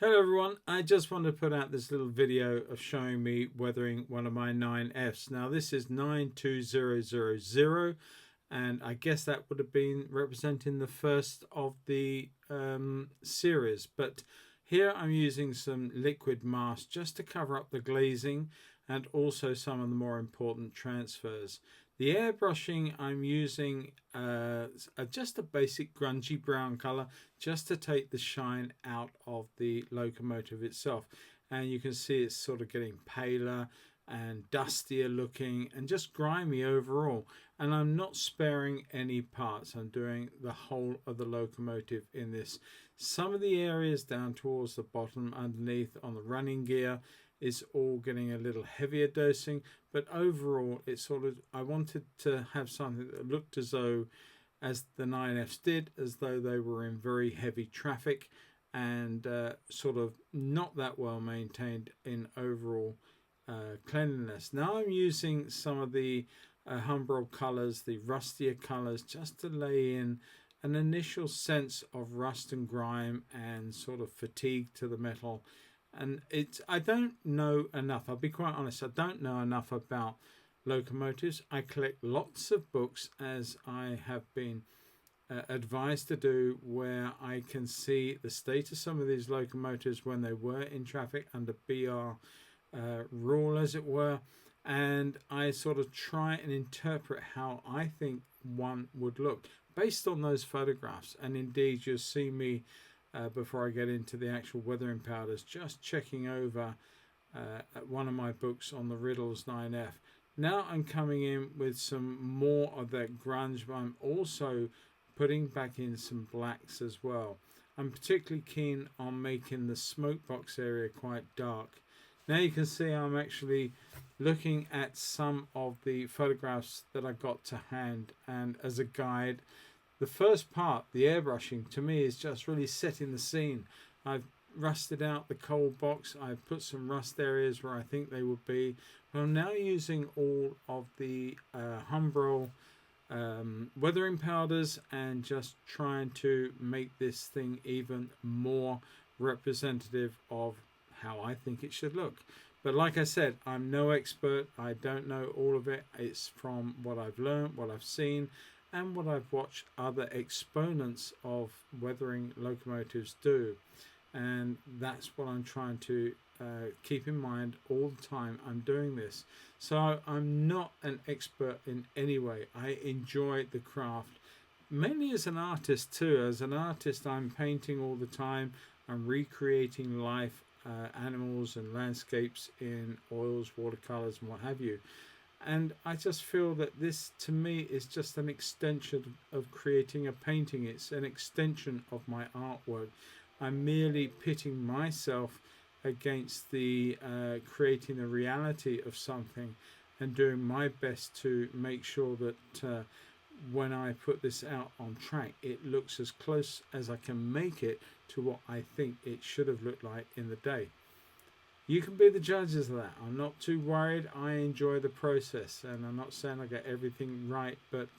Hello everyone, I just want to put out this little video of showing me weathering one of my 9Fs. Now this is 92000 and I guess that would have been representing the first of the series, but here I'm using some liquid mask just to cover up the glazing and also some of the more important transfers. The airbrushing I'm using just a basic grungy brown color just to take the shine out of the locomotive itself, and you can see it's sort of getting paler and dustier looking and just grimy overall, and I'm not sparing any parts. I'm doing the whole of the locomotive in this. Some of the areas down towards the bottom underneath on the running gear is all getting a little heavier dosing, but overall it's sort of, I wanted to have something that looked as though, as the 9Fs did, as though they were in very heavy traffic and sort of not that well maintained in overall cleanliness. Now I'm using some of the Humbrol colors, the rustier colors, just to lay in an initial sense of rust and grime and sort of fatigue to the metal. And I don't know enough, I'll be quite honest, I don't know enough about locomotives. I collect lots of books, as I have been advised to do, where I can see the state of some of these locomotives when they were in traffic under BR rule, as it were, and I sort of try and interpret how I think one would look based on those photographs. And indeed you'll see me before I get into the actual weathering powders, just checking over one of my books on the Riddles 9F. Now I'm coming in with some more of that grunge, but I'm also putting back in some blacks as well. I'm particularly keen on making the smoke box area quite dark. Now you can see I'm actually looking at some of the photographs that I got to hand, and as a guide, the first part, the airbrushing, to me is just really setting the scene. I've rusted out the cold box. I've put some rust areas where I think they would be. But I'm now using all of the Humbrol weathering powders and just trying to make this thing even more representative of how I think it should look. But like I said, I'm no expert. I don't know all of it. It's from what I've learned, what I've seen, and what I've watched other exponents of weathering locomotives do. And that's what I'm trying to keep in mind all the time I'm doing this. So I'm not an expert in any way. I enjoy the craft, mainly as an artist too. As an artist, I'm painting all the time. I'm recreating life, animals and landscapes in oils, watercolors and what have you. And I just feel that this, to me, is just an extension of creating a painting. It's an extension of my artwork. I'm merely pitting myself against the creating the reality of something and doing my best to make sure that when I put this out on track, it looks as close as I can make it to what I think it should have looked like in the day. You can be the judges of that. I'm not too worried. I enjoy the process, and I'm not saying I get everything right, but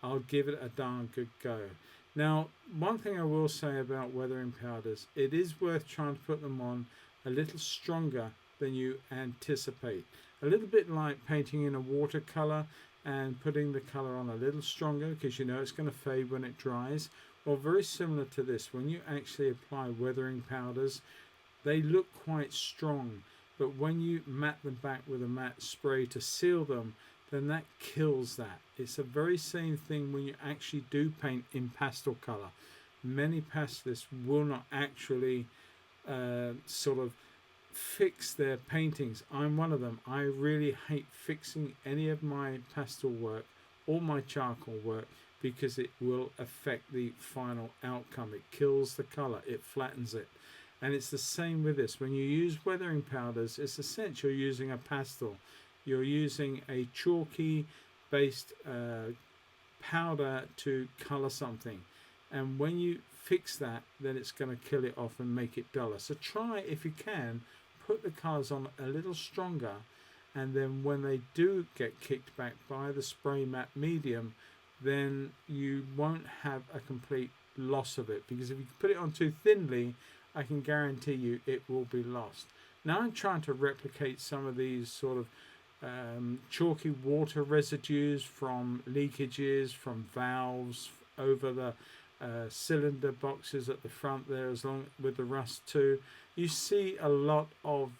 I'll give it a darn good go. Now, one thing I will say about weathering powders, it is worth trying to put them on a little stronger than you anticipate. A little bit like painting in a watercolor and putting the color on a little stronger because you know it's going to fade when it dries. Well, very similar to this, when you actually apply weathering powders, they look quite strong, but when you matte them back with a matte spray to seal them, then that kills that. It's the very same thing when you actually do paint in pastel color. Many pastelists will not actually sort of fix their paintings. I'm one of them. I really hate fixing any of my pastel work or my charcoal work because it will affect the final outcome. It kills the color, it flattens it. And it's the same with this. When you use weathering powders, it's essential you're using a pastel. You're using a chalky based powder to color something. And when you fix that, then it's going to kill it off and make it duller. So try, if you can, put the colors on a little stronger. And then when they do get kicked back by the spray matte medium, then you won't have a complete loss of it. Because if you put it on too thinly, I can guarantee you it will be lost. Now I'm trying to replicate some of these sort of chalky water residues from leakages, from valves over the cylinder boxes at the front there, as long with the rust too. You see a lot of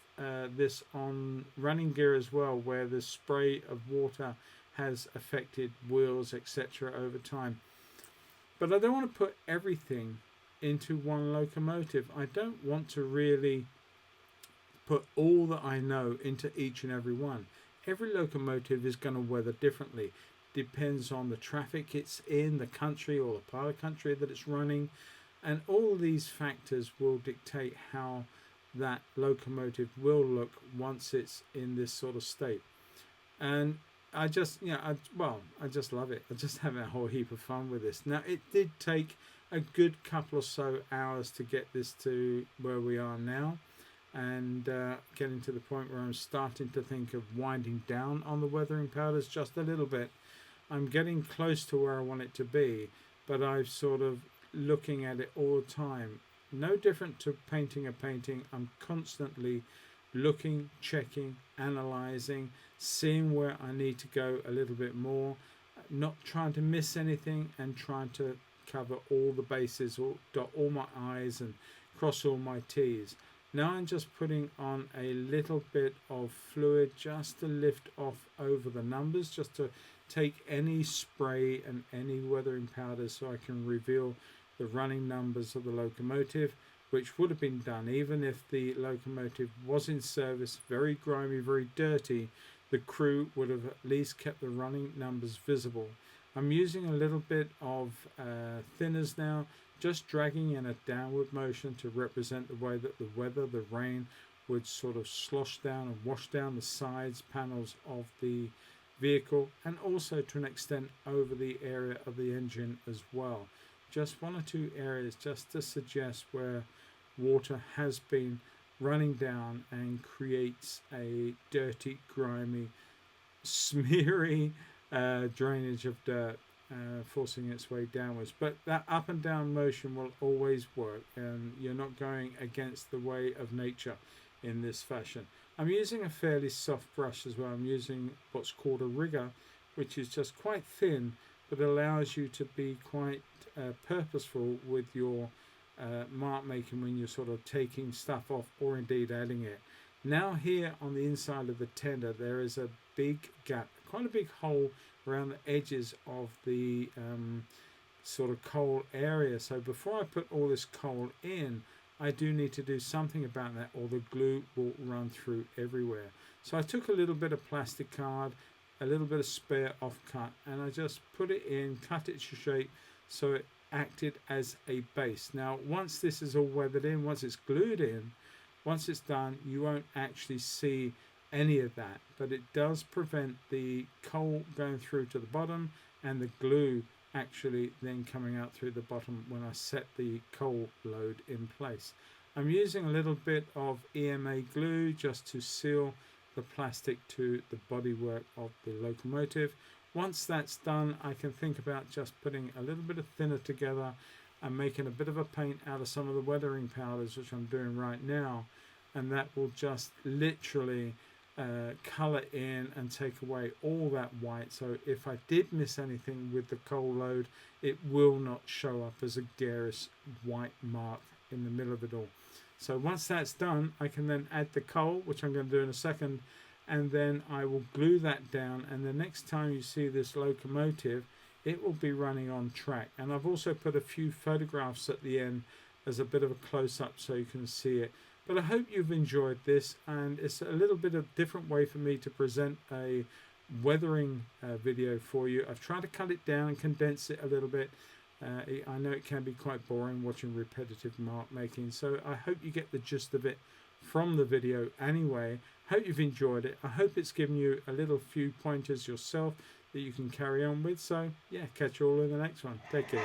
this on running gear as well, where the spray of water has affected wheels, etc. over time. But I don't want to put everything into one locomotive. I don't want to really put all that I know into each and every one. Every locomotive is going to weather differently. Depends on the traffic it's in, the country or the part of the country that it's running, and all these factors will dictate how that locomotive will look once it's in this sort of state. And I just, I just love it. I just having a whole heap of fun with this. Now, it did take a good couple or so hours to get this to where we are now, and getting to the point where I'm starting to think of winding down on the weathering powders just a little bit. I'm getting close to where I want it to be, but I'm sort of looking at it all the time. No different to painting a painting. I'm constantly looking, checking, analysing, seeing where I need to go a little bit more, not trying to miss anything, and trying to cover all the bases, or dot all my I's and cross all my T's. Now I'm just putting on a little bit of fluid just to lift off over the numbers, just to take any spray and any weathering powder, so I can reveal the running numbers of the locomotive, which would have been done even if the locomotive was in service, very grimy, very dirty. The crew would have at least kept the running numbers visible. I'm using a little bit of thinners now, just dragging in a downward motion to represent the way that the weather, the rain, would sort of slosh down and wash down the sides panels of the vehicle, and also to an extent over the area of the engine as well. Just one or two areas just to suggest where water has been running down and creates a dirty, grimy, smeary drainage of dirt forcing its way downwards. But that up and down motion will always work, and you're not going against the way of nature in this fashion. I'm using a fairly soft brush as well. I'm using what's called a rigger, which is just quite thin, but allows you to be quite purposeful with your mark making when you're sort of taking stuff off or indeed adding it. Now here on the inside of the tender, there is a big gap, quite a big hole around the edges of the sort of coal area. So before I put all this coal in, I do need to do something about that, or the glue will run through everywhere. So I took a little bit of plastic card, a little bit of spare offcut, and I just put it in, cut it to shape so it acted as a base. Now once this is all weathered in, once it's glued in, once it's done, you won't actually see any of that, but it does prevent the coal going through to the bottom and the glue actually then coming out through the bottom when I set the coal load in place. I'm using a little bit of EMA glue just to seal the plastic to the bodywork of the locomotive. Once that's done, I can think about just putting a little bit of thinner together and making a bit of a paint out of some of the weathering powders, which I'm doing right now, and that will just literally colour in and take away all that white. So if I did miss anything with the coal load, it will not show up as a garish white mark in the middle of it all. So once that's done, I can then add the coal, which I'm going to do in a second, and then I will glue that down, and the next time you see this locomotive, it will be running on track. And I've also put a few photographs at the end as a bit of a close-up so you can see it. But I hope you've enjoyed this, and it's a little bit of a different way for me to present a weathering video for you. I've tried to cut it down and condense it a little bit. I know it can be quite boring watching repetitive mark making, so I hope you get the gist of it from the video anyway. Hope you've enjoyed it. I hope it's given you a little few pointers yourself that you can carry on with. So yeah, catch you all in the next one. Take care.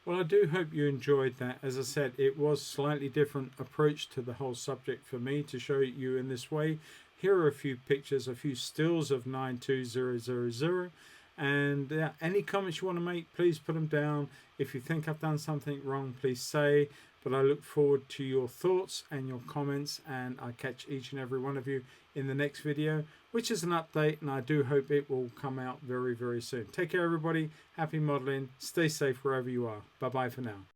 Well, I do hope you enjoyed that. As I said, it was slightly different approach to the whole subject for me to show you in this way. Here are a few pictures, a few stills of 92000. And any comments you want to make, please put them down. If you think I've done something wrong, please say. But I look forward to your thoughts and your comments, and I catch each and every one of you in the next video, which is an update, and I do hope it will come out very, very soon. Take care, everybody. Happy modeling. Stay safe wherever you are. Bye-bye for now.